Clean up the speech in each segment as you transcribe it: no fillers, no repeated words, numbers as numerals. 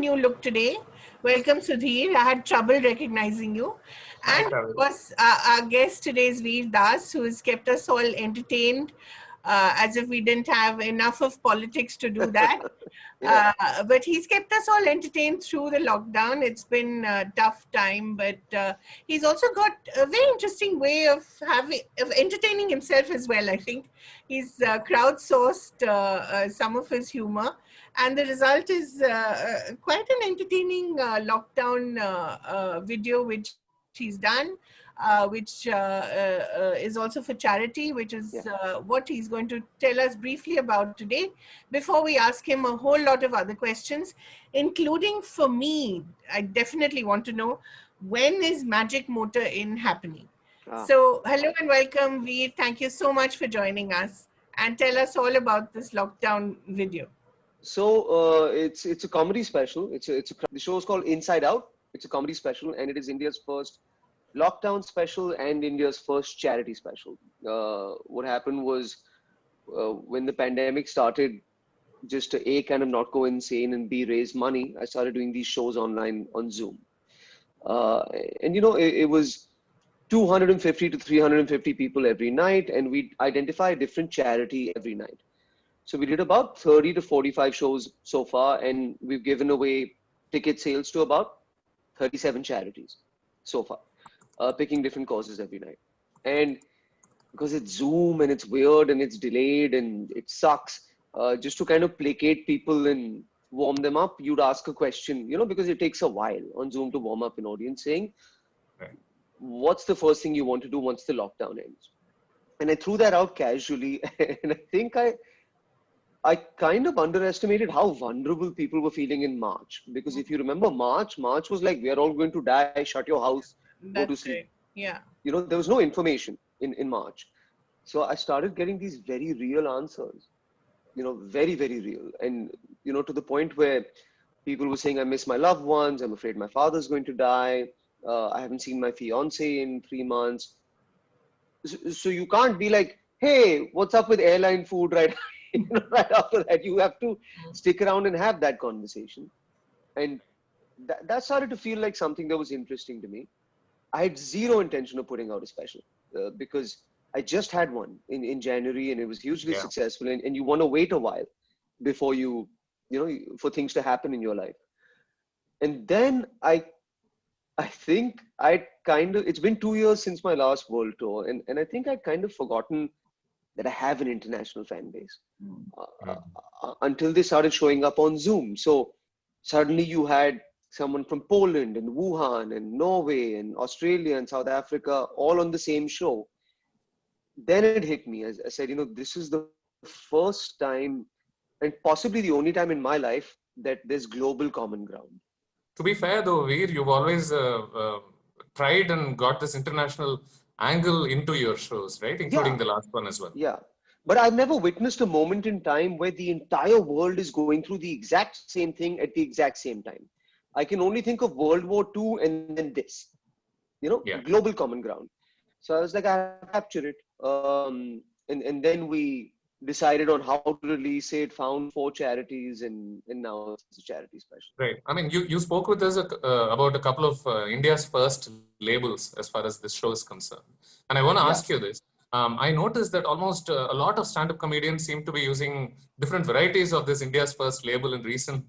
new look today. Welcome, Sudhir. I had trouble recognizing you. Hi, And of Kaveri. course, our guest today is Veer Das, who has kept us all entertained as if we didn't have enough of politics to do that. Yeah. But he's kept us all entertained through the lockdown. It's been a tough time, but he's also got a very interesting way of entertaining himself as well. I think he's crowdsourced some of his humor, and the result is quite an entertaining lockdown video which he's done. Which is also for charity, which is what he's going to tell us briefly about today. Before we ask him a whole lot of other questions, including for me, I definitely want to know, when is Magic Motor In happening? So, hello and welcome, Veer. Thank you so much for joining us, and tell us all about this lockdown video. So it's a comedy special. The show is called Inside Out. It's a comedy special, and it is India's first lockdown special and India's first charity special. What happened was when the pandemic started, just to A, kind of not go insane, and B, raise money, I started doing these shows online on Zoom. And you know, it was 250 to 350 people every night, and we identify a different charity every night. So we did about 30 to 45 shows so far, and we've given away ticket sales to about 37 charities so far, picking different causes every night. And because it's Zoom and it's weird and it's delayed and it sucks, just to kind of placate people and warm them up, you'd ask a question, you know, because it takes a while on Zoom to warm up an audience, saying, what's the first thing you want to do once the lockdown ends? And I threw that out casually, and I think I kind of underestimated how vulnerable people were feeling in March. Because if you remember March was like, we are all going to die, shut your house, go to sleep. Right. Yeah. You know, there was no information in March. So I started getting these very real answers, you know, very, very real. And, you know, to the point where people were saying, I miss my loved ones. I'm afraid my father's going to die. I haven't seen my fiance in 3 months. So you can't be like, hey, what's up with airline food right you know, right after that. You have to stick around and have that conversation. And that started to feel like something that was interesting to me. I had zero intention of putting out a special because I just had one in January, and it was hugely successful. And you want to wait a while before you know, for things to happen in your life. And then I think it's been 2 years since my last world tour. And I think I'd kind of forgotten that I have an international fan base until they started showing up on Zoom. So suddenly you had someone from Poland and Wuhan and Norway and Australia and South Africa all on the same show. Then it hit me. As I said, you know, this is the first time and possibly the only time in my life that there's global common ground. To be fair though, Veer, you've always tried and got this international angle into your shows, right? Including the last one as well. Yeah. But I've never witnessed a moment in time where the entire world is going through the exact same thing at the exact same time. I can only think of World War II and then this, you know, global common ground. So I was like, I have to capture it. And then we decided on how to release it, found 4 charities, and now it's a charity special. Right. I mean, you spoke with us about a couple of India's first labels as far as this show is concerned. And I want to ask you this. I noticed that almost a lot of stand-up comedians seem to be using different varieties of this India's first label in recent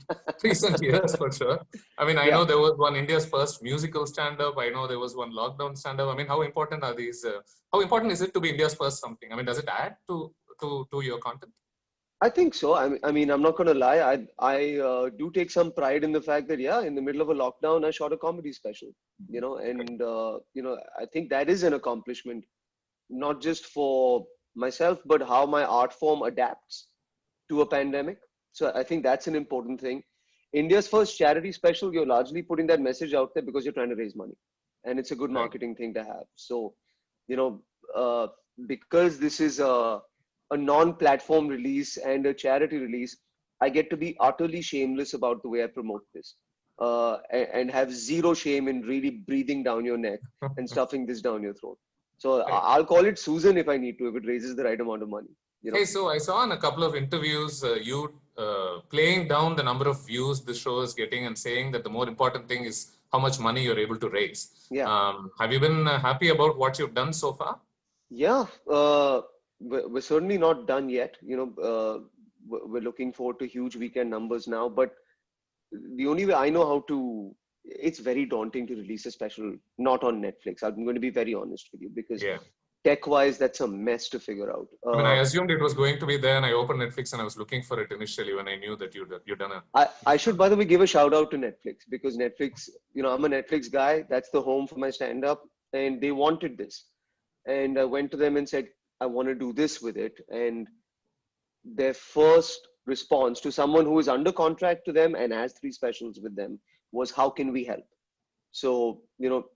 years, for sure. I mean, I know there was one India's first musical stand-up. I know there was one lockdown stand-up. I mean, how important are these? How important is it to be India's first something? I mean, does it add to your content? I think so. I mean, I'm not going to lie. I do take some pride in the fact that, in the middle of a lockdown, I shot a comedy special, you know, and, you know, I think that is an accomplishment, not just for myself, but how my art form adapts to a pandemic. So I think that's an important thing. India's first charity special, you're largely putting that message out there because you're trying to raise money, and it's a good marketing thing to have. So, you know, because this is a non-platform release and a charity release, I get to be utterly shameless about the way I promote this, and have zero shame in really breathing down your neck and stuffing this down your throat. So I'll call it Susan if I need to, if it raises the right amount of money. You know? Hey, so I saw in a couple of interviews, you playing down the number of views the show is getting and saying that the more important thing is how much money you're able to raise. Yeah. Have you been happy about what you've done so far? Yeah, we're certainly not done yet. We're looking forward to huge weekend numbers now. But the only way I know how to, it's very daunting to release a special not on Netflix. I'm going to be very honest with you because Yeah. tech-wise, that's a mess to figure out. I mean, I assumed it was going to be there, and I opened Netflix and I was looking for it initially when I knew that you'd done it. I should, by the way, give a shout out to Netflix because Netflix, I'm a Netflix guy. That's the home for my stand-up, and they wanted this. And I went to them and said, I want to do this with it. And their first response to someone who is under contract to them and has 3 specials with them was, how can we help? So,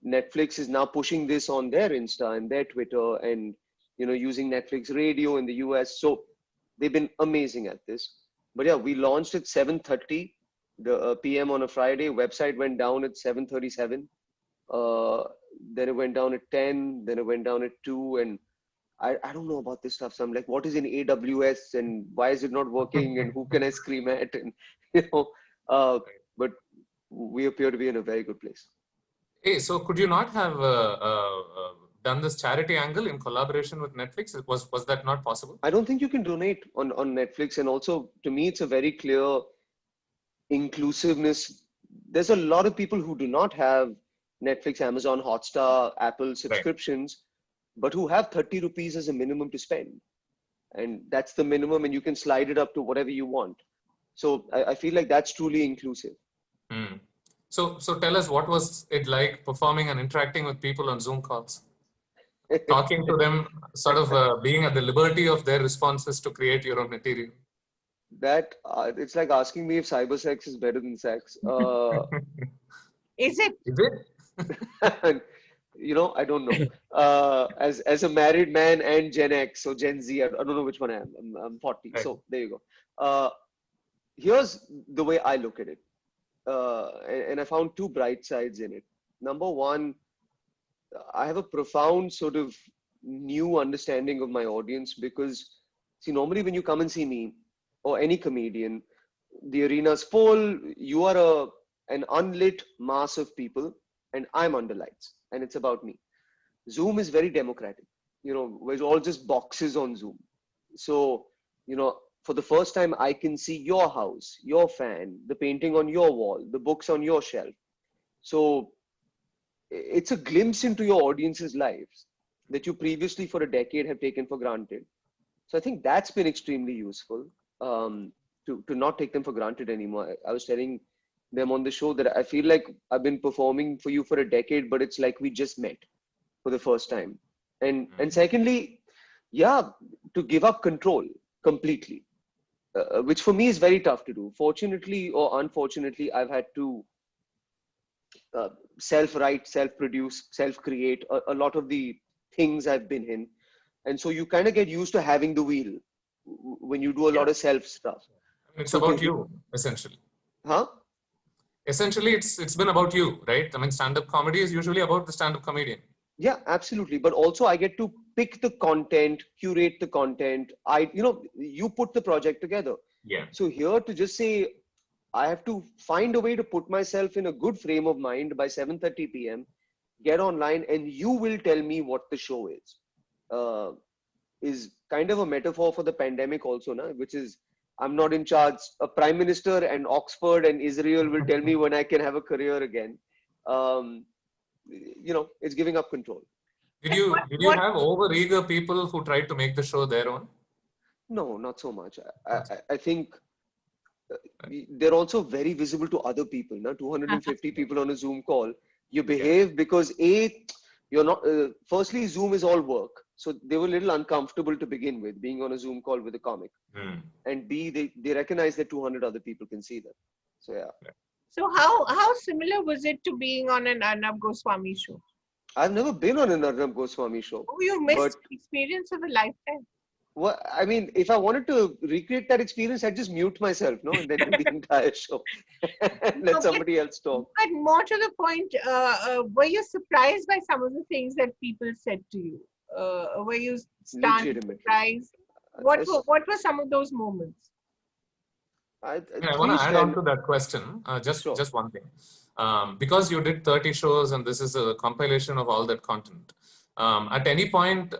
Netflix is now pushing this on their Insta and their Twitter and, using Netflix radio in the US. So they've been amazing at this. But yeah, we launched at 7:30 p.m. on a Friday. Website went down at 7:37. Then it went down at 10, then it went down at 2, and I don't know about this stuff. So I'm like, what is in AWS and why is it not working and who can I scream at? And, but we appear to be in a very good place. Hey, so could you not have done this charity angle in collaboration with Netflix? Was that not possible? I don't think you can donate on Netflix. And also, to me, it's a very clear inclusiveness. There's a lot of people who do not have Netflix, Amazon, Hotstar, Apple subscriptions, but who have 30 rupees as a minimum to spend. And that's the minimum, and you can slide it up to whatever you want. So I feel like that's truly inclusive. Mm. So tell us, what was it like performing and interacting with people on Zoom calls? Talking to them, sort of being at the liberty of their responses to create your own material. That it's like asking me if cyber sex is better than sex. Is it? Is it? I don't know. As a married man and Gen X, so Gen Z, I don't know which one I am. I'm 40, Right. so there you go. Here's the way I look at it, and I found 2 bright sides in it. Number one, I have a profound sort of new understanding of my audience because, see, normally when you come and see me or any comedian, the arena's full. You are an unlit mass of people, and I'm under lights, and it's about me. Zoom is very democratic. We're all just boxes on Zoom. So, for the first time, I can see your house, your fan, the painting on your wall, the books on your shelf. So it's a glimpse into your audience's lives that you previously for a decade have taken for granted. So I think that's been extremely useful, to not take them for granted anymore. I was telling them on the show that I feel like I've been performing for you for a decade, but it's like we just met for the first time. And secondly, to give up control completely, which for me is very tough to do. Fortunately or unfortunately, I've had to self-write, self-produce, self-create a lot of the things I've been in. And so you kind of get used to having the wheel when you do a lot of self stuff. It's about you, essentially. Huh? Essentially, it's been about you, right? I mean, stand-up comedy is usually about the stand-up comedian. Yeah, absolutely. But also I get to pick the content, curate the content. You put the project together. Yeah. So here to just say, I have to find a way to put myself in a good frame of mind by 7:30 p.m., get online, and you will tell me what the show is kind of a metaphor for the pandemic also, which is, I'm not in charge. A prime minister and Oxford and Israel will tell me when I can have a career again. It's giving up control. Did you have over-eager people who tried to make the show their own? No, not so much. I think they're also very visible to other people. 250 people on a Zoom call. You behave because you're not. Firstly, Zoom is all work, so they were a little uncomfortable to begin with, being on a Zoom call with a comic. And B, they recognize that 200 other people can see them. So yeah. So how similar was it to being on an Arnab Goswami show? I've never been on an Arnab Goswami show. Oh, you missed the experience of a lifetime. Well, I mean, if I wanted to recreate that experience, I'd just mute myself, and then do the entire show. Let somebody else talk. But more to the point, were you surprised by some of the things that people said to you? Were you stunned, surprised? What were some of those moments? I want please to add tell. on to that question. Sure. Just one thing. Because you did 30 shows and this is a compilation of all that content. At any point,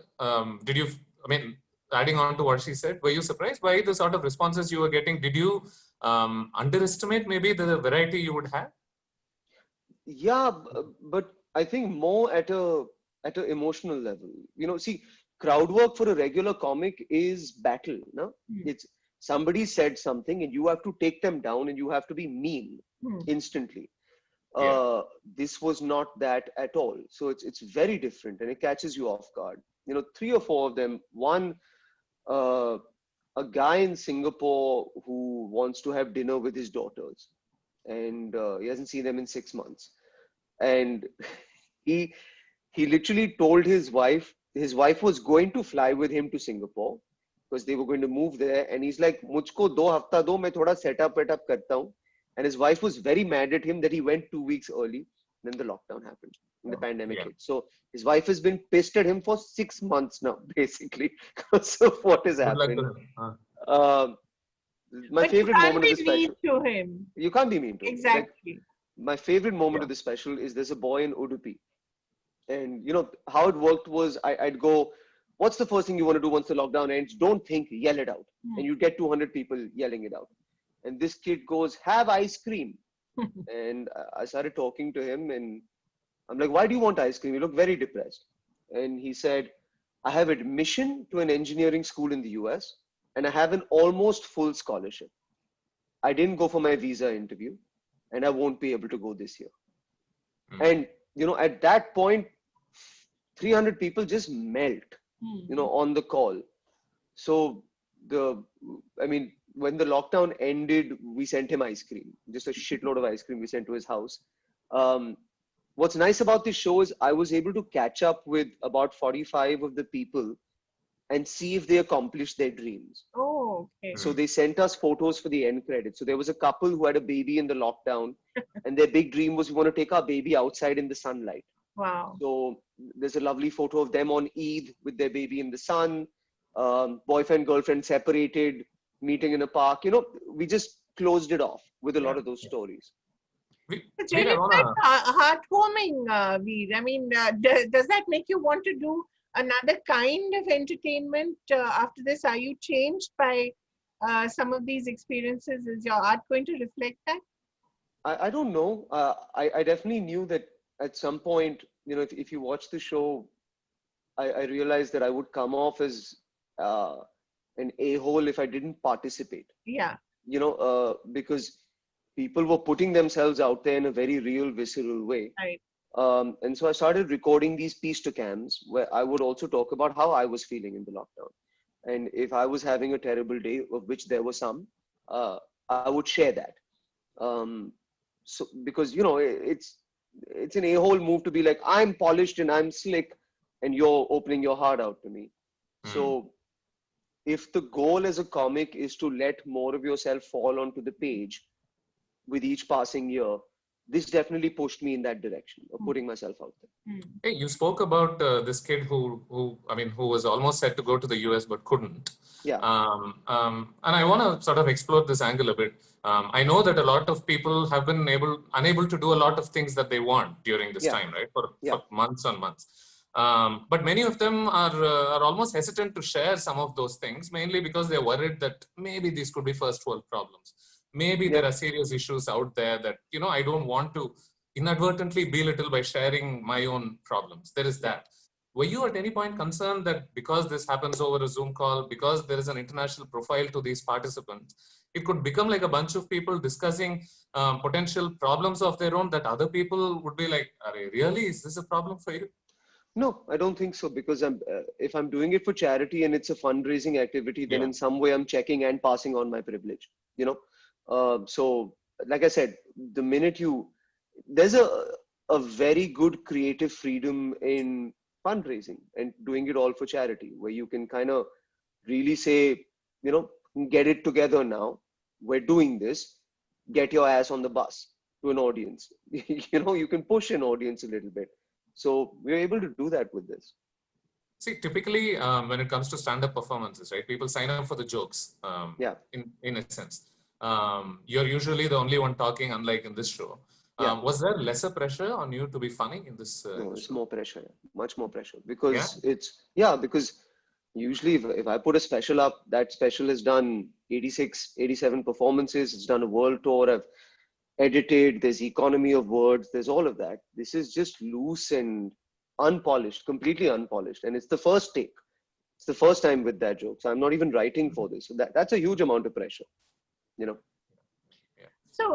did you, I mean, adding on to what she said, were you surprised by the sort of responses you were getting? Did you underestimate maybe the variety you would have? Yeah, but I think more at a emotional level. See, crowd work for a regular comic is battle. No, Hmm. it's somebody said something and you have to take them down and you have to be mean instantly. Yeah. This was not that at all. So it's very different and it catches you off guard. Three or four of them. One, uh, a guy in Singapore who wants to have dinner with his daughters, and he hasn't seen them in 6 months, and he he literally told his wife was going to fly with him to Singapore because they were going to move there, and he's like, "Mujhko 2 हफ्ता दो, मैं थोड़ा setup करता हूँ." And his wife was very mad at him that he went 2 weeks early. Then the lockdown happened and the pandemic Yeah. hit. So his wife has been pissed at him for 6 months now, basically, because of what has Good luck to happened. him. Um, my But you favorite can't moment of the be mean special. to him. You can't be mean to him. Like, Exactly. my favorite moment Yeah. of the special is there's a boy in Udupi. And how it worked was I'd go, what's the first thing you want to do once the lockdown ends? Don't think, yell it out. And you'd get 200 people yelling it out. And this kid goes, have ice cream. And I started talking to him and I'm like, why do you want ice cream? You look very depressed. And he said, I have admission to an engineering school in the US and I have an almost full scholarship. I didn't go for my visa interview and I won't be able to go this year. And, at that point, 300 people just melt, on the call. So when the lockdown ended, we sent him ice cream, just a shitload of ice cream we sent to his house. What's nice about this show is I was able to catch up with about 45 of the people and see if they accomplished their dreams. Oh, okay. So they sent us photos for the end credits. So there was a couple who had a baby in the lockdown and their big dream was we want to take our baby outside in the sunlight. Wow. So there's a lovely photo of them on Eid with their baby in the sun, boyfriend, girlfriend separated, meeting in a park. We just closed it off with a lot of those stories. It's really quite heartwarming, Veer. I mean, does that make you want to do another kind of entertainment after this? Are you changed by some of these experiences? Is your art going to reflect that? I don't know. I definitely knew that at some point, if you watch the show, I realized that I would come off as an a-hole if I didn't participate. Yeah. Because people were putting themselves out there in a very real, visceral way. Right. And so I started recording these piece-to-cams where I would also talk about how I was feeling in the lockdown. And if I was having a terrible day, of which there were some, I would share that. So because, it's an a-hole move to be like, I'm polished and I'm slick and you're opening your heart out to me. So if the goal as a comic is to let more of yourself fall onto the page with each passing year, this definitely pushed me in that direction of putting myself out there. Hey, you spoke about this kid who was almost set to go to the US but couldn't. Yeah. And I want to sort of explore this angle a bit. I know that a lot of people have been unable to do a lot of things that they want during this time, right? For months on months. But many of them are almost hesitant to share some of those things, mainly because they're worried that maybe these could be first world problems. Maybe there are serious issues out there that, I don't want to inadvertently belittle by sharing my own problems. There is that. Were you at any point concerned that because this happens over a Zoom call, because there is an international profile to these participants, it could become like a bunch of people discussing potential problems of their own that other people would be like, really, is this a problem for you? No, I don't think so, because if I'm doing it for charity and it's a fundraising activity, then in some way I'm checking and passing on my privilege, so like I said, the minute there's a very good creative freedom in fundraising and doing it all for charity, where you can kind of really say, get it together now. We're doing this. Get your ass on the bus to an audience. You can push an audience a little bit. So we're able to do that with this. See, typically when it comes to stand-up performances, right? People sign up for the jokes. In a sense. You're usually the only one talking, unlike in this show. Yeah. Was there lesser pressure on you to be funny in this No, it's show? more pressure, much more pressure, because because usually if I put a special up, that special has done 86, 87 performances. It's done a world tour. I've edited, there's economy of words, there's all of that. This is just loose and unpolished, completely unpolished. And it's the first take. It's the first time with that joke. So I'm not even writing for this. So that's a huge amount of pressure, you know. So,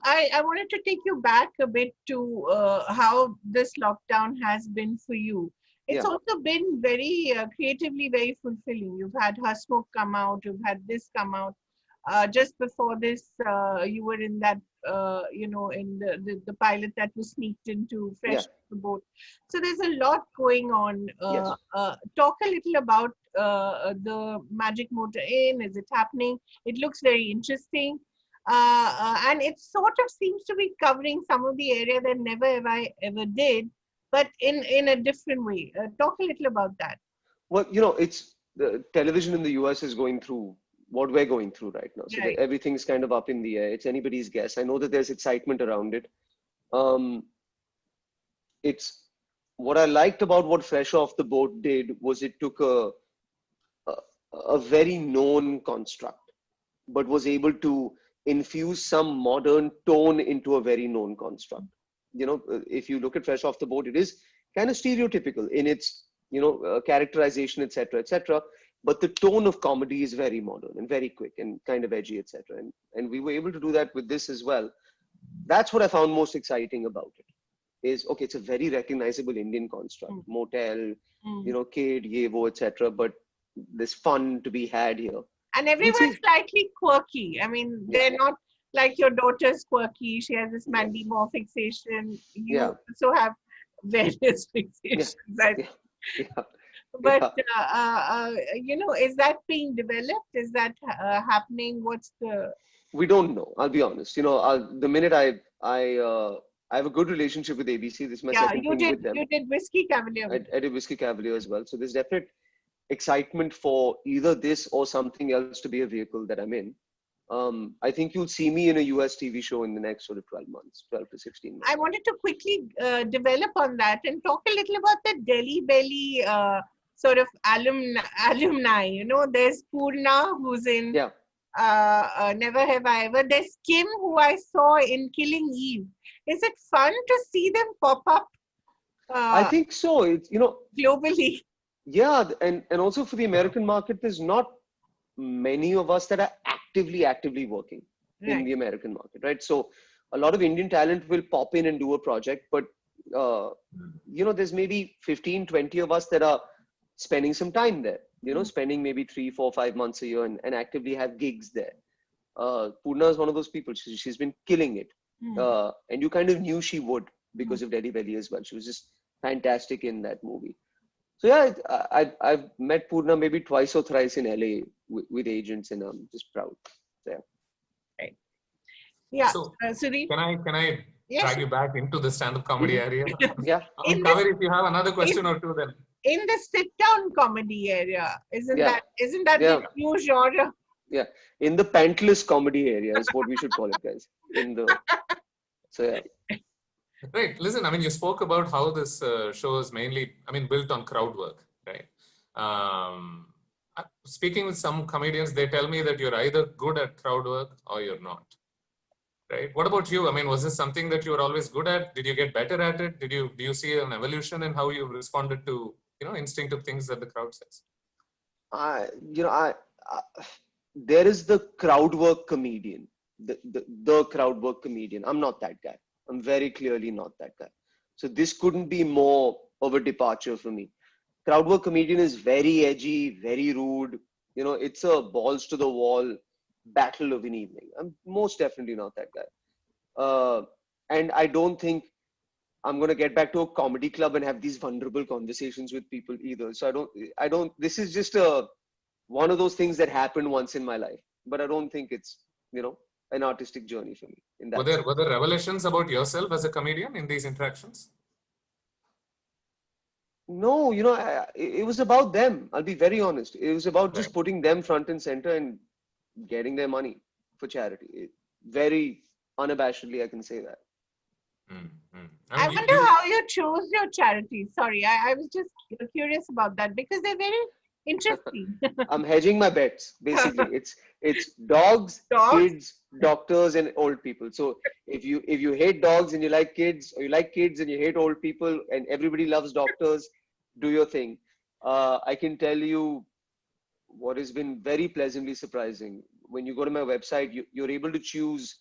I wanted to take you back a bit to how this lockdown has been for you. It's also been very creatively very fulfilling. You've had Hasmukh come out, you've had this come out. Just before this, you were in that, in the pilot that was sneaked into Fresh Off the Boat. So there's a lot going on. Talk a little about the Magic Motor Inn. Is it happening? It looks very interesting. And it sort of seems to be covering some of the area that Never Have I Ever did, but in a different way. Talk a little about that. Well, it's the television in the US is going through what we're going through right now. So everything's kind of up in the air. It's anybody's guess. I know that there's excitement around it. It's what I liked about what Fresh Off the Boat did was it took a very known construct, but was able to infuse some modern tone into a very known construct. If you look at Fresh Off the Boat, it is kind of stereotypical in its, characterization, etc., etc. But the tone of comedy is very modern and very quick and kind of edgy, etc. And we were able to do that with this as well. That's what I found most exciting about it. Is okay, it's a very recognizable Indian construct, motel, kid, yevo, etc. But there's fun to be had here. And everyone's slightly quirky. I mean, they're not like your daughter's quirky. She has this Mandy Moore fixation. You also have various fixations. But, is that being developed? Is that happening? What's the... We don't know. I'll be honest. The minute I have a good relationship with ABC. This is my second thing with them. You did Whiskey Cavalier. I did Whiskey Cavalier as well. So there's definite excitement for either this or something else to be a vehicle that I'm in. I think you'll see me in a US TV show in the next sort of 12 to 16 months. I wanted to quickly develop on that and talk a little about the Delhi Belly sort of alumni. There's Poorna, who's in Never Have I Ever. There's Kim, who I saw in Killing Eve. Is it fun to see them pop up? I think so. It's, globally. Yeah, and also for the American market, there's not many of us that are actively working in the American market, right? So a lot of Indian talent will pop in and do a project, but there's maybe 15, 20 of us that are spending some time there, spending maybe 3, 4, 5 months a year and actively have gigs there. Poorna is one of those people. She's been killing it. And you kind of knew she would because of Delhi Belly as well. She was just fantastic in that movie. So yeah, I've met Poorna maybe twice or thrice in LA with agents, and I'm just proud. So, right. Yeah. So Sudhir? Can I drag you back into the stand-up comedy area? Yeah. Kaveri, if you have another question or two, then. In the sit-down comedy area, isn't that the new genre? Yeah, in the pantless comedy area is what we should call it, guys. Right. Listen, I mean, you spoke about how this show is mainly, built on crowd work, right? Speaking with some comedians, they tell me that you're either good at crowd work or you're not, right? What about you? Was this something that you were always good at? Did you get better at it? Do you see an evolution in how you responded to, instinctive things that the crowd says? There is the crowd work comedian, the crowd work comedian. I'm not that guy. I'm very clearly not that guy. So this couldn't be more of a departure for me. Crowd work comedian is very edgy, very rude. It's a balls to the wall battle of an evening. I'm most definitely not that guy. And I don't think I'm going to get back to a comedy club and have these vulnerable conversations with people either. So I don't, this is just one of those things that happened once in my life, but I don't think it's, an artistic journey for me. Were there revelations about yourself as a comedian in these interactions? No, it was about them. I'll be very honest. It was about just putting them front and center and getting their money for charity. Very unabashedly, I can say that. I wonder how you choose your charities. Sorry, I was just curious about that because they're very interesting. I'm hedging my bets. Basically, it's dogs, kids, doctors, and old people. So if you hate dogs and you like kids, or you like kids and you hate old people, and everybody loves doctors, do your thing. I can tell you what has been very pleasantly surprising. When you go to my website, you're able to choose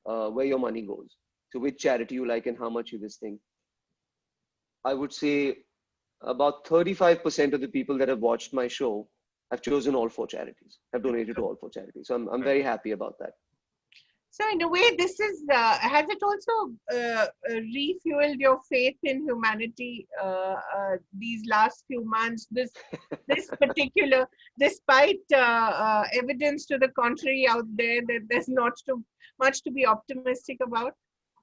where your money goes. So which charity you like and how much you this thing. I would say about 35% of the people that have watched my show have chosen all 4 charities, have donated to all 4 charities. So I'm very happy about that. So in a way, this is, has it also refueled your faith in humanity these last few months, this particular, despite evidence to the contrary out there that there's not too much to be optimistic about?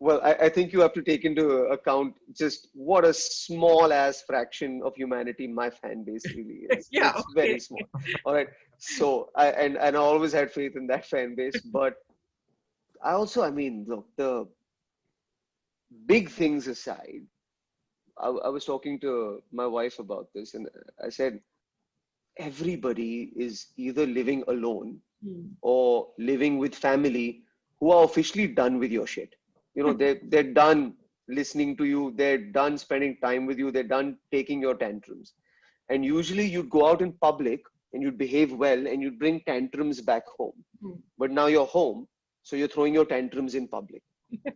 Well, I think you have to take into account just what a small ass fraction of humanity my fan base really is. Yeah, it's very small. All right. So I always had faith in that fan base, but I mean, look, the big things aside, I was talking to my wife about this, and I said, everybody is either living alone or living with family who are officially done with your shit. You know, they're done listening to you. They're done spending time with you. They're done taking your tantrums. And usually you'd go out in public and you'd behave well and you'd bring tantrums back home. But now you're home. So you're throwing your tantrums in public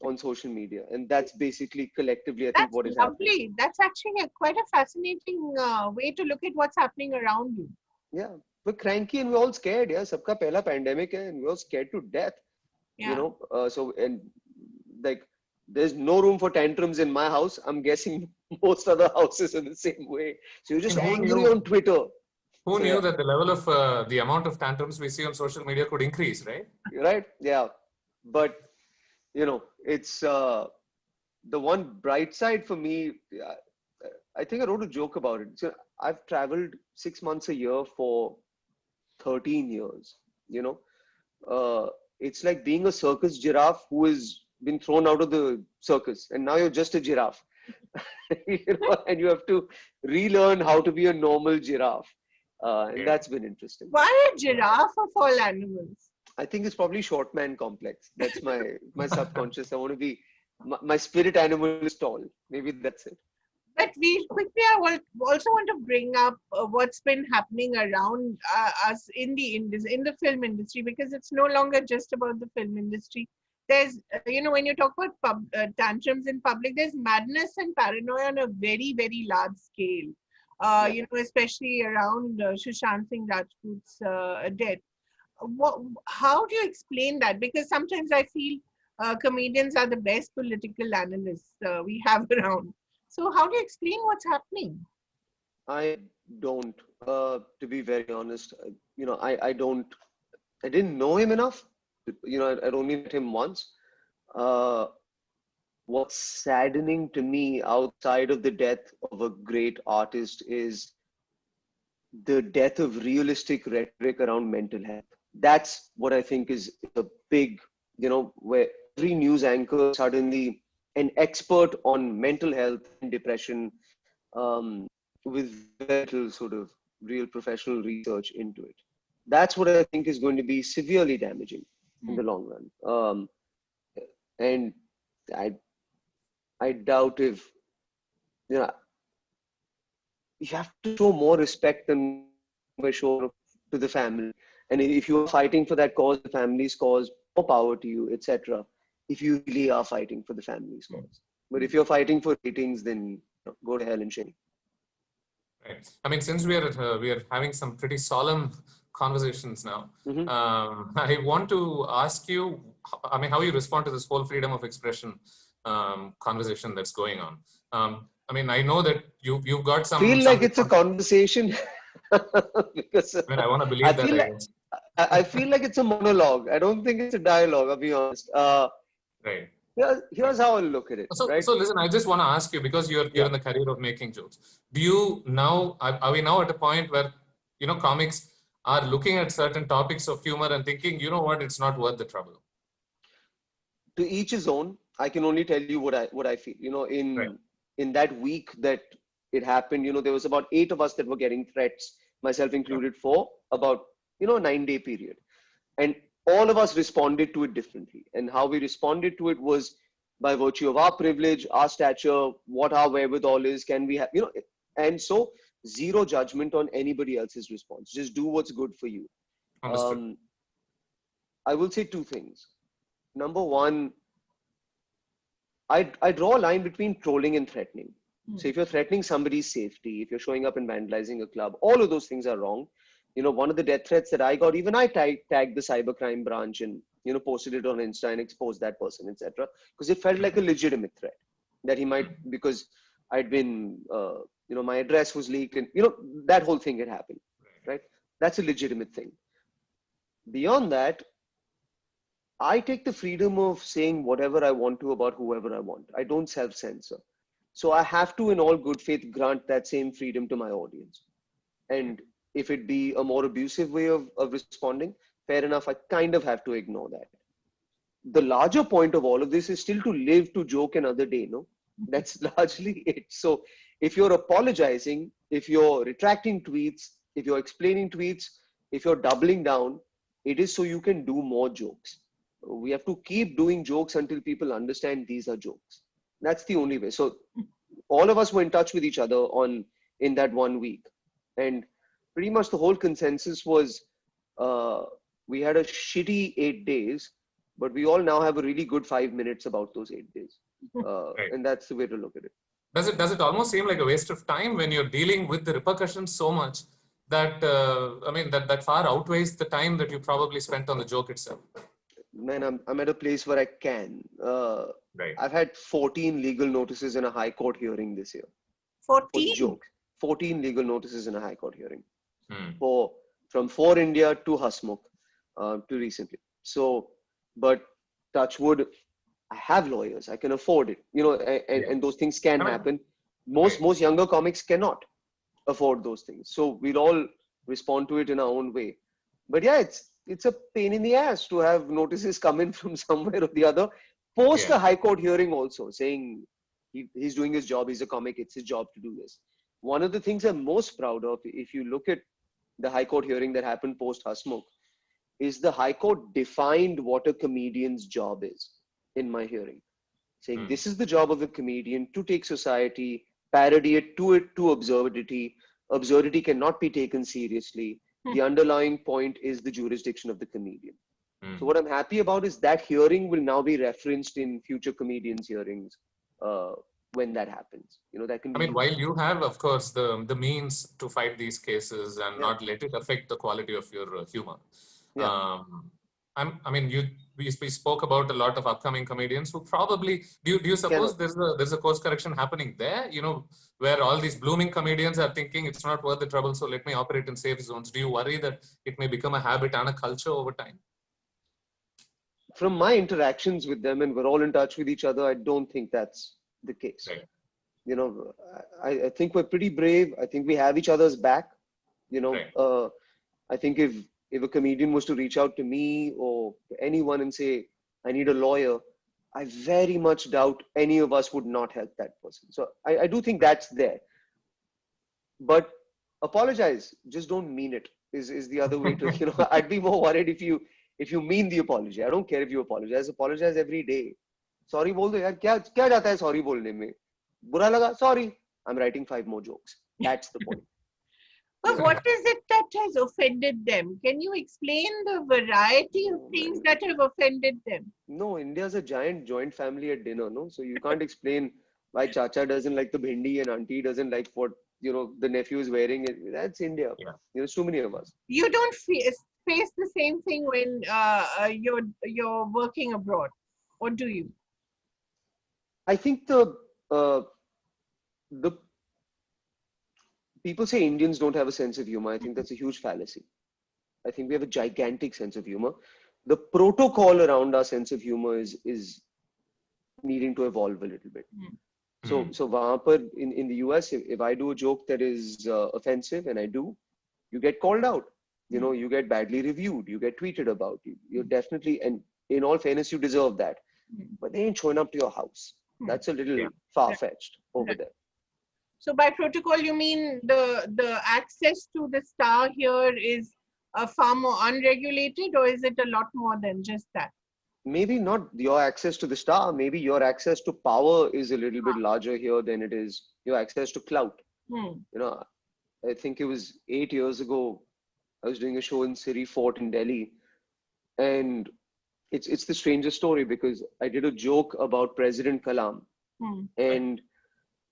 on social media. And that's basically collectively, I think, what is happening. That's lovely. That's actually quite a fascinating way to look at what's happening around you. Yeah. We're cranky and we're all scared. Yeah. Sabka pehla pandemic hai and we're all scared to death. Yeah. You know, and like, there's no room for tantrums in my house. I'm guessing most other houses are the same way. So you're just angry on Twitter. Who knew that the level of the amount of tantrums we see on social media could increase, right? Right. Yeah. But, you know, it's the one bright side for me. I think I wrote a joke about it. So I've traveled 6 months a year for 13 years, you know. It's like being a circus giraffe who has been thrown out of the circus and now you're just a giraffe. You know, and you have to relearn how to be a normal giraffe. And that's been interesting. Why a giraffe of all animals? I think it's probably short man complex. That's my subconscious. I want to be, my spirit animal is tall. Maybe that's it. But we quickly, I also want to bring up what's been happening around us in the film industry, because it's no longer just about the film industry. There's, you know, when you talk about tantrums in public, there's madness and paranoia on a very, very large scale. You know, especially around Sushant Singh Rajput's death. How do you explain that? Because sometimes I feel comedians are the best political analysts we have around. So how do you explain what's happening? I don't, to be very honest. You know, I didn't know him enough. You know, I'd only met him once. What's saddening to me outside of the death of a great artist is the death of realistic rhetoric around mental health. That's what I think is a big, you know, where every news anchor suddenly an expert on mental health and depression with very little sort of real professional research into it. That's what I think is going to be severely damaging in the long run. And I doubt if, you know, you have to show more respect than by show to the family. And if you are fighting for that cause, the family's cause, more power to you, etc. If you really are fighting for the family's cause. But if you're fighting for ratings, then you know, go to hell and shame. Right. I mean, since we are having some pretty solemn conversations now, I want to ask you, I mean, how you respond to this whole freedom of expression conversation that's going on. I mean, I know that you've got some. Feel like it's a conversation. Because I mean, I want to believe that. I feel like it's a monologue. I don't think it's a dialogue, I'll be honest. Right. Here's how I look at it. So, right? So listen, I just want to ask you, because you're in the career of making jokes. Do you now, are we now at a point where, you know, comics are looking at certain topics of humor and thinking, you know what, it's not worth the trouble? To each his own. I can only tell you what I feel. Right. In that week that it happened, there was about 8 of us that were getting threats, myself included, for about 9-day period, and all of us responded to it differently. And how we responded to it was by virtue of our privilege, our stature, what our wherewithal is. Can we have and so zero judgment on anybody else's response. Just do what's good for you. Understood. I will say 2 things. Number one, I draw a line between trolling and threatening. So if you're threatening somebody's safety, if you're showing up and vandalizing a club, all of those things are wrong. One of the death threats that I got, even I tagged the cybercrime branch and posted it on Insta and exposed that person, etc. Because it felt like a legitimate threat that he might, because I'd been, my address was leaked, and that whole thing had happened, right? That's a legitimate thing. Beyond that, I take the freedom of saying whatever I want to about whoever I want. I don't self-censor. So I have to, in all good faith, grant that same freedom to my audience. And if it be a more abusive way of responding, fair enough, I kind of have to ignore that. The larger point of all of this is still to live to joke another day, no? That's largely it. So if you're apologizing, if you're retracting tweets, if you're explaining tweets, if you're doubling down, it is so you can do more jokes. We have to keep doing jokes until people understand these are jokes. That's the only way. So all of us were in touch with each other in that 1 week. And pretty much the whole consensus was we had a shitty 8 days, but we all now have a really good 5 minutes about those 8 days. Right. And that's the way to look at it. Does it almost seem like a waste of time when you're dealing with the repercussions so much that, that far outweighs the time that you probably spent on the joke itself? Man, I'm at a place where I can. Right. I've had 14 legal notices in a high court hearing this year. 14? Joke. 14 legal notices in a high court hearing. Hmm. From For India to Hasmukh to recently. So, but touch wood, I have lawyers. I can afford it. And those things can happen. Most younger comics cannot afford those things. So we'll all respond to it in our own way. But yeah, it's a pain in the ass to have notices come in from somewhere or the other post a high court hearing also saying he's doing his job, he's a comic, it's his job to do this. One of the things I'm most proud of, if you look at the high court hearing that happened post Hasmukh, is the high court defined what a comedian's job is in my hearing, saying this is the job of a comedian, to take society, parody it to absurdity. Absurdity cannot be taken seriously. The underlying point is the jurisdiction of the comedian. So what I'm happy about is that hearing will now be referenced in future comedians' hearings when that happens. That can be. While you have, of course, the means to fight these cases and not let it affect the quality of your humor. Yeah. We spoke about a lot of upcoming comedians who probably, do you suppose there's a course correction happening there, where all these blooming comedians are thinking it's not worth the trouble, so let me operate in safe zones? Do you worry that it may become a habit and a culture over time? From my interactions with them, and we're all in touch with each other, I don't think that's the case. Right. I think we're pretty brave. I think we have each other's back. Right. I think if a comedian was to reach out to me or to anyone and say, I need a lawyer, I very much doubt any of us would not help that person. So I do think that's there. But apologize, just don't mean it is the other way to, I'd be more worried if you mean the apology. I don't care if you apologize every day. Sorry bol do yaar, kya jata hai sorry bolne mein? Bura laga, sorry. I'm writing 5 more jokes. That's the point. But what is it that has offended them? Can you explain the variety of things that have offended them? No, India's a giant joint family at dinner, no? So you can't explain why Chacha doesn't like the bhindi and auntie doesn't like what, the nephew is wearing. That's India. Yeah. There's too many of us. You don't face the same thing when you're working abroad, or do you? I think the people say Indians don't have a sense of humor. I think that's a huge fallacy. I think we have a gigantic sense of humor. The protocol around our sense of humor is needing to evolve a little bit. So wahan par in the US, if I do a joke that is offensive, and I do, you get called out. You know, you get badly reviewed, you get tweeted about, you're definitely, and in all fairness, you deserve that. But they ain't showing up to your house. That's a little far-fetched over there. So by protocol, you mean the access to the star here is far more unregulated, or is it a lot more than just that? Maybe not your access to the star, maybe your access to power is a little bit larger here than it is your access to clout. You know, I think it was 8 years ago, I was doing a show in Siri Fort in Delhi, and it's the strangest story because I did a joke about President Kalam, and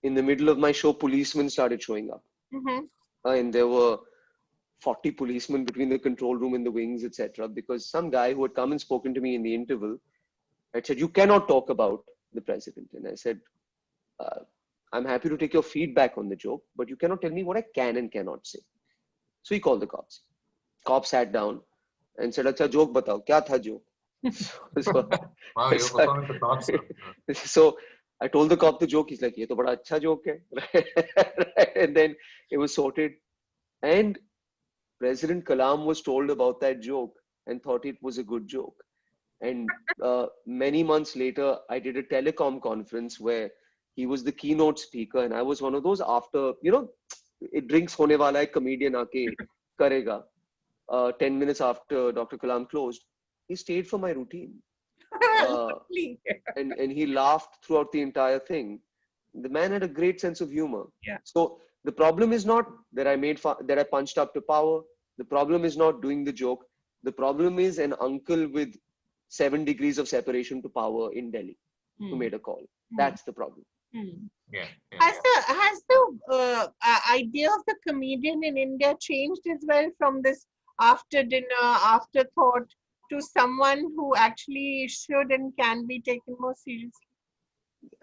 in the middle of my show, policemen started showing up, and there were 40 policemen between the control room and the wings, etc. Because some guy who had come and spoken to me in the interval had said, "You cannot talk about the president," and I said, "I'm happy to take your feedback on the joke, but you cannot tell me what I can and cannot say." So he called the cops. Cop sat down and said, "Acha, joke batao, kya tha joke?" Wow, you're performing the cops. So I told the cop the joke. He's like, "Ye to bada acha joke hai." And then it was sorted. And President Kalam was told about that joke and thought it was a good joke. And many months later, I did a telecom conference where he was the keynote speaker, and I was one of those after, you know, it drinks hone wala hai comedian aake karega. 10 minutes after Dr. Kalam closed, he stayed for my routine. And he laughed throughout the entire thing. The man had a great sense of humor. So the problem is not that that I punched up to power. The problem is not doing the joke. The problem is an uncle with 7 degrees of separation to power in Delhi who made a call. That's the problem. Has the idea of the comedian in India changed as well from this after dinner, afterthought, to someone who actually should and can be taken more seriously?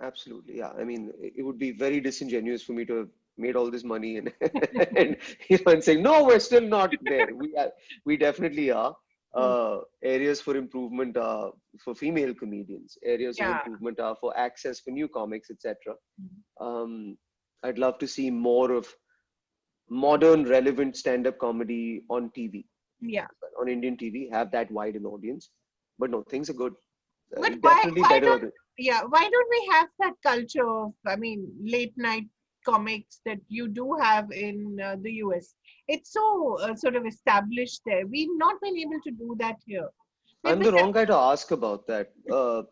Absolutely, yeah. I mean, it would be very disingenuous for me to have made all this money and saying, no, we're still not there. We definitely are. Areas for improvement are for female comedians. Areas of improvement are for access for new comics, etc. I'd love to see more of modern, relevant stand-up comedy on TV. On Indian TV, have that wide an audience. But no, things are good. But why don't we have that culture of, I mean, late night comics that you do have in the US? It's so sort of established there. We've not been able to do that here. I'm the wrong guy to ask about that.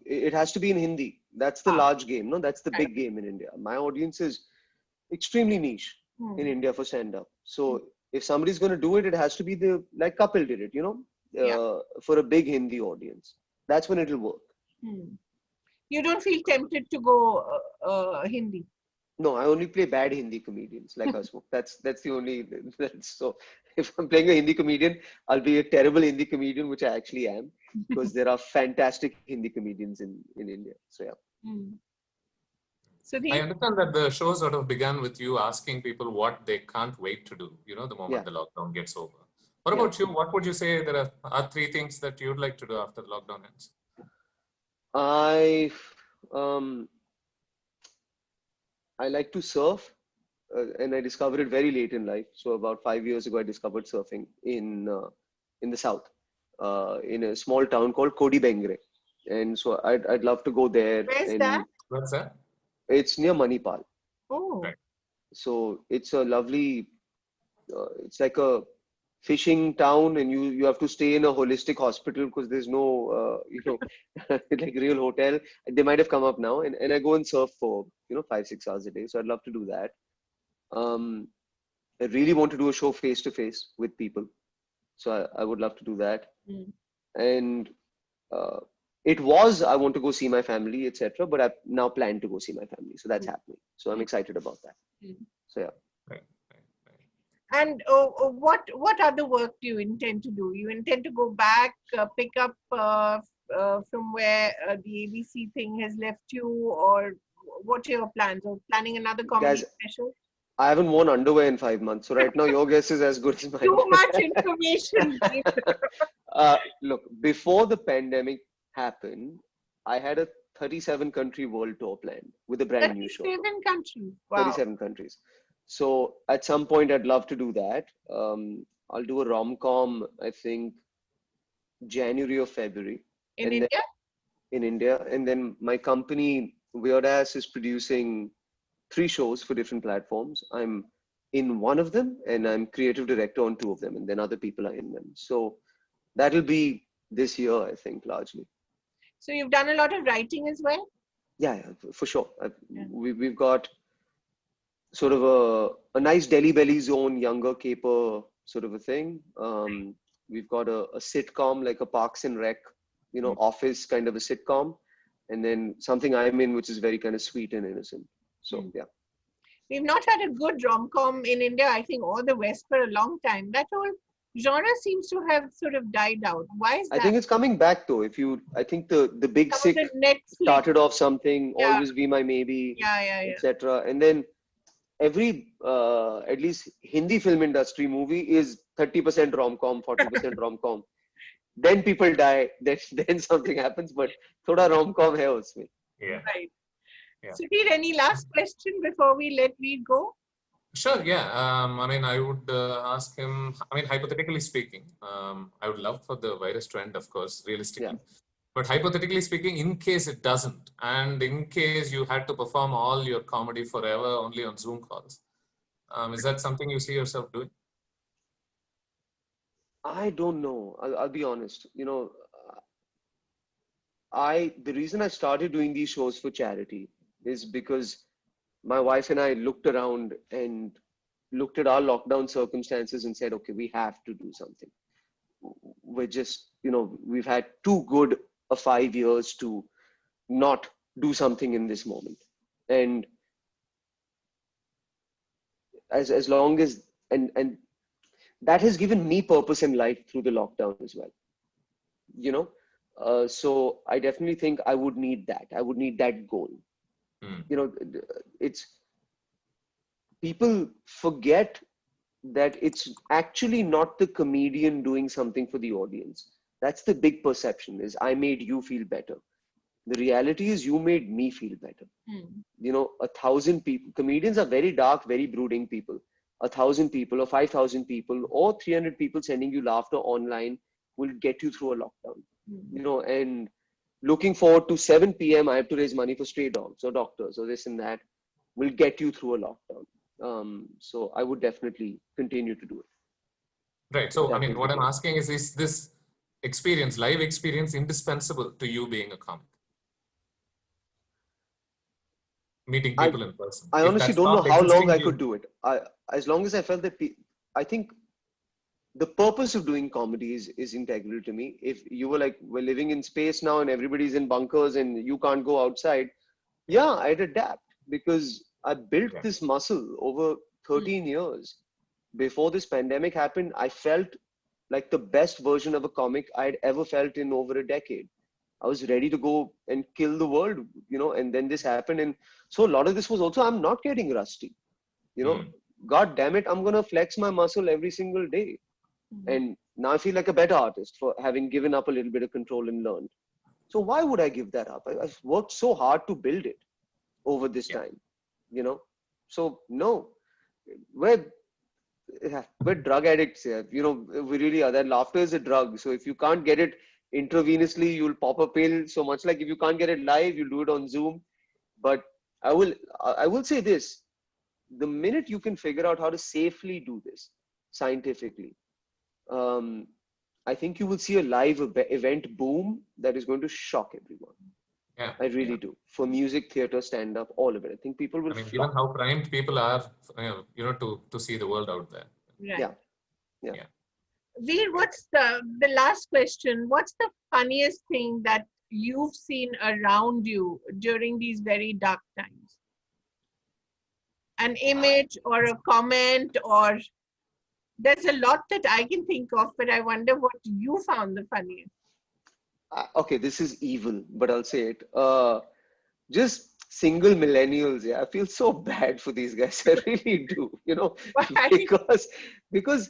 It has to be in Hindi. That's the large game. No, that's the big game in India. My audience is extremely niche in India for stand-up. So if somebody's going to do it, it has to be like Kapil did it, you know, for a big Hindi audience. That's when it'll work. You don't feel tempted to go Hindi? No, I only play bad Hindi comedians like us. That's the only. So if I'm playing a Hindi comedian, I'll be a terrible Hindi comedian, which I actually am, because there are fantastic Hindi comedians in India. So yeah. I understand that the show sort of began with you asking people what they can't wait to do, you know, the moment the lockdown gets over. What about you? What would you say there are 3 things that you'd like to do after the lockdown ends? I like to surf, and I discovered it very late in life. So about 5 years ago, I discovered surfing in the south, in a small town called Kodibengre. And so I'd love to go there. Where's that? It's near Manipal. Oh. Right. So it's a lovely, it's like a fishing town, and you have to stay in a holistic hospital because there's no, you know, like real hotel. They might have come up now, and I go and surf for, you know, 5-6 hours a day. So I'd love to do that. I really want to do a show face to face with people. So I would love to do that. And I want to go see my family, etc. But I've now planned to go see my family. So that's happening. So I'm excited about that. So yeah. Right. And what other work do you intend to do? You intend to go back, pick up from where the ABC thing has left you, or what are your plans? Or planning another comedy special? I haven't worn underwear in 5 months. So right now your guess is as good as mine. Too much information. Look, before the pandemic happened, I had a 37 country world tour planned with a brand new show. 37 countries. Wow. 37 countries. So at some point I'd love to do that. I'll do a rom-com, I think, January or February. In And then India? in India. And then my company, Weird Ass, is producing 3 shows for different platforms. I'm in one of them and I'm creative director on 2 of them, and then other people are in them. So that'll be this year, I think, largely. So you've done a lot of writing as well? Yeah, for sure. Yeah. We've got sort of a nice Delhi Belly Zone, younger caper sort of a thing. We've got a sitcom, like a Parks and Rec, office kind of a sitcom. And then something I'm in, which is very kind of sweet and innocent. So, yeah. We've not had a good rom-com in India, I think, or the West for a long time. That whole genre seems to have sort of died out. Why is that? I think it's coming back though. I think the Big Some of Sick the Netflix. started off something, Yeah. Always Be My Maybe, Yeah. etc. And then every, at least Hindi film industry movie is 30% rom-com, 40% rom-com. Then people die, then something happens, but thoda rom-com hai usme. Yeah. Right. Yeah. Sudhir, any last question before we let Veer go? Sure, yeah. I mean, I would ask him, I mean, hypothetically speaking, I would love for the virus to end, of course, realistically. Yeah. But hypothetically speaking, in case it doesn't, and in case you had to perform all your comedy forever only on Zoom calls, is that something you see yourself doing? I don't know. I'll be honest. The reason I started doing these shows for charity is because my wife and I looked around and looked at our lockdown circumstances and said, okay, we have to do something. We're just, we've had too good a 5 years to not do something in this moment. And as long as, and that has given me purpose in life through the lockdown as well. So I definitely think I would need that. I would need that goal. It's, people forget that it's actually not the comedian doing something for the audience. That's the big perception, is I made you feel better. The reality is you made me feel better. 1,000 people, comedians are very dark, very brooding people. 1,000 people or 5,000 people or 300 people sending you laughter online will get you through a lockdown. And looking forward to 7 p.m. I have to raise money for stray dogs or doctors or this and that will get you through a lockdown. So I would definitely continue to do it. Right. So, I mean, what I'm asking is this experience, live experience, indispensable to you being a comic? Meeting people in person. I honestly don't know how long I could do it. As long as I felt that, I think the purpose of doing comedy is integral to me. If you were like, we're living in space now and everybody's in bunkers and you can't go outside, yeah, I'd adapt, because I built this muscle over 13 years. Before this pandemic happened, I felt like the best version of a comic I'd ever felt in over a decade. I was ready to go and kill the world, and then this happened. And so a lot of this was also, I'm not getting rusty, God damn it, I'm going to flex my muscle every single day. And now I feel like a better artist for having given up a little bit of control and learned. So why would I give that up? I've worked so hard to build it over this time, So no, we're drug addicts here. We really are. That laughter is a drug. So if you can't get it intravenously, you'll pop a pill. So much like if you can't get it live, you'll do it on Zoom. But I will say this: the minute you can figure out how to safely do this scientifically, I think you will see a live event boom that is going to shock everyone. Yeah, I really do. For music, theater, stand-up, all of it. I think people will. Given how primed people are, to see the world out there. Right. Yeah. Veer, what's the last question? What's the funniest thing that you've seen around you during these very dark times? An image or a comment, or there's a lot that I can think of, but I wonder what you found the funniest. Okay, this is evil, but I'll say it. Just single millennials. Yeah, I feel so bad for these guys. I really do. Why? Because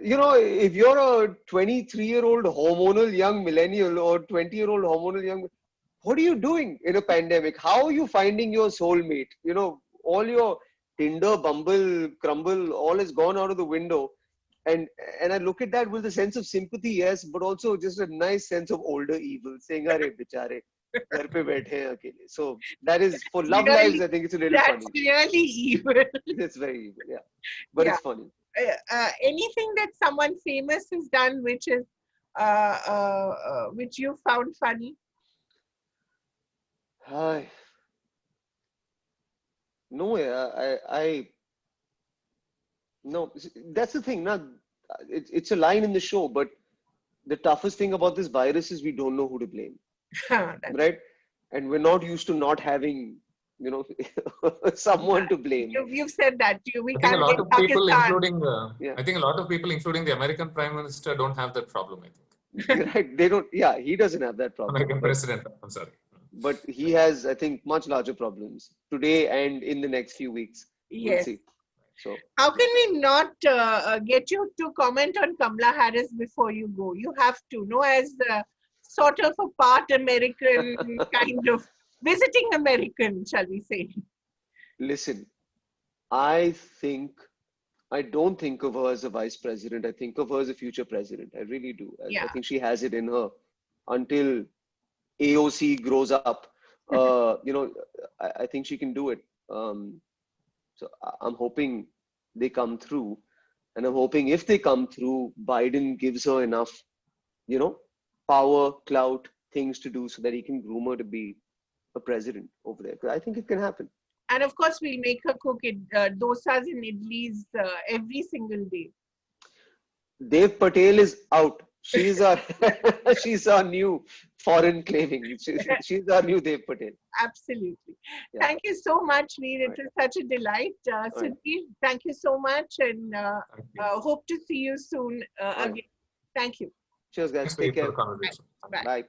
if you're a 23-year-old hormonal young millennial or 20-year-old hormonal young, what are you doing in a pandemic? How are you finding your soulmate? All your Tinder, Bumble, Crumble, all has gone out of the window. And I look at that with a sense of sympathy, yes, but also just a nice sense of older evil, saying, "Arey bichare, ghar pe baithe hain akele." So that is for love Really, lives. I think it's a little that's funny. really evil. It's very evil, yeah, but Yeah. it's funny. Anything that someone famous has done, which is which you found funny? Hi. No, yeah, no. That's the thing. Now, it's a line in the show, but the toughest thing about this virus is we don't know who to blame, right? And we're not used to not having, you know, someone to blame. You've said that. We I think a can't lot blame of people, Pakistan. including Yeah. I think a lot of people, including the American Prime Minister, don't have that problem. I think Right? They don't. Yeah, he doesn't have that problem. American President. I'm sorry. But he has, I think, much larger problems today and in the next few weeks. We'll Yes. see. So How can we not get you to comment on Kamala Harris before you go? You have to, no, as sort of a part American, kind of visiting American, shall we say? listen, I don't think of her as a vice president. I think of her as a future president. I really do. I Yeah. think she has it in her until AOC grows up. You know, I think she can do it. So I'm hoping they come through, and I'm hoping if they come through, Biden gives her enough, you know, power, clout, things to do so that he can groom her to be a president over there. 'Cause I think it can happen. And of course, we'll make her cook it, dosas and idlis every single day. Dev Patel is out. She's our she's our new foreign claiming. She's our new Dev Patel. Absolutely. Yeah. Thank you so much, Veer. It Right. was such a delight. Sudhir, thank you so much, and Thank you. hope to see you soon again. Thank you. Cheers, guys. Thanks Take for care. the conversation. Bye. Bye.